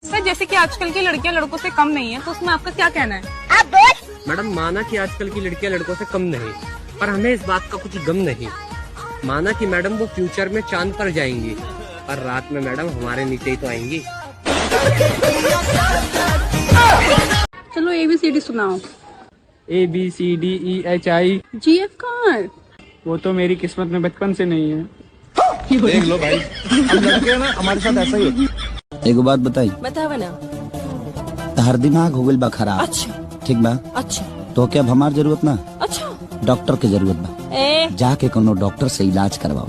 Sir जैसे कि आजकल की लड़कियां लड़कों से कम नहीं है, तो उसमें आपका क्या कहना है? आप बोल। मैडम माना कि आजकल की लड़कियां लड़कों से कम नहीं, पर हमें इस बात का कुछ गम नहीं। माना कि मैडम वो फ्यूचर में चांद पर जाएंगी, पर रात में मैडम हमारे नीचे ही तो आएंगी। चलो ABCD सुनाओ। ABCDEHI। GF कहाँ है? वो तो मेरी किस्मत में बचपन से नहीं है। देख लो भाई, हम लड़के हैं ना, हमारे साथ ऐसा ही होता है। एगो बात बताई, बतावा ना। तहर दिमाग हो गइल बा खराब। अच्छा ठीक बा। अच्छा तो क्या अब हमार जरूरत ना, अच्छा डॉक्टर के जरूरत बा। जाके कोनो डॉक्टर से इलाज करवाओ,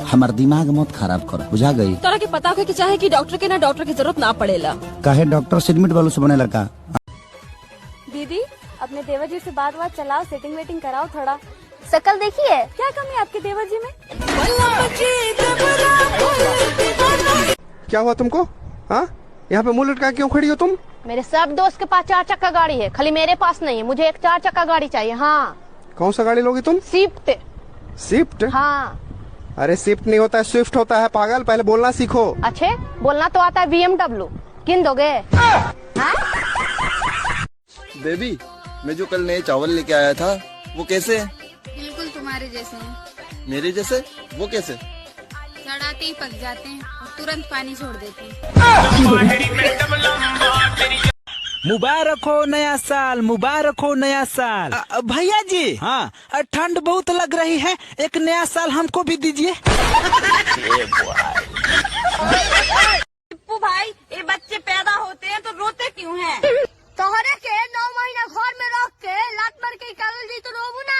हमार दिमाग मत खराब करो, बुझा गई? तोरा के पता होके चाहे कि डॉक्टर के ना डॉक्टर की जरूरत ना पड़ेला। काहे डॉक्टर सिरमिट वालों से बनेला का? दीदी अपने देवर जी से बात चलाओ, सेटिंग वेटिंग कराओ थोड़ा। शकल देखिए, क्या कमी है आपके देवर जी में? क्या हुआ तुमको? हाँ, यहाँ पे मुंह लटका क्यों खड़ी हो तुम? मेरे सब दोस्त के पास 4 चक्का गाड़ी है, खाली मेरे पास नहीं है। मुझे एक 4 चक्का गाड़ी चाहिए। हाँ। कौन सा गाड़ी लोगी तुम? स्विफ्ट। स्विफ्ट? हाँ। अरे स्विफ्ट नहीं होता है, स्विफ्ट होता है पागल, पहले बोलना सीखो। अच्छे बोलना तो आता है BMW। किन दोगे? बेबी, मैं जो कल नए चावल लेके आया था वो कैसे है? बिल्कुल तुम्हारे जैसे हैं। मेरे जैसे? वो कैसे? सड़ाते ही पक जाते हैं और तुरंत पानी छोड़ देते हैं। मुबारक हो नया साल, मुबारक हो नया साल। भैया जी, हाँ ठंड बहुत लग रही है, एक नया साल हमको भी दीजिए। टिप्पू भाई, ये बच्चे पैदा होते हैं तो रोते क्यों हैं? तोहरे के 9 महीना घर में रख के लात मार के निकाल दी तो रोबू ना।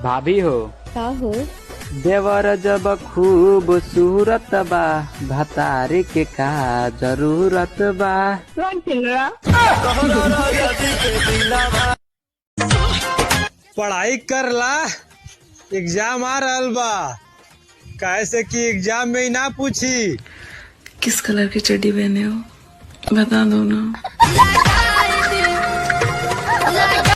भाभी हो का हो? देवर जब खूब सूरत बा, भतारे के का जरूरत बा। पढ़ाई कर ला, एग्जाम आ रहल बा। कैसे कि एग्जाम में ही ना पूछी किस कलर की चड्डी पहने हो, बता दो ना।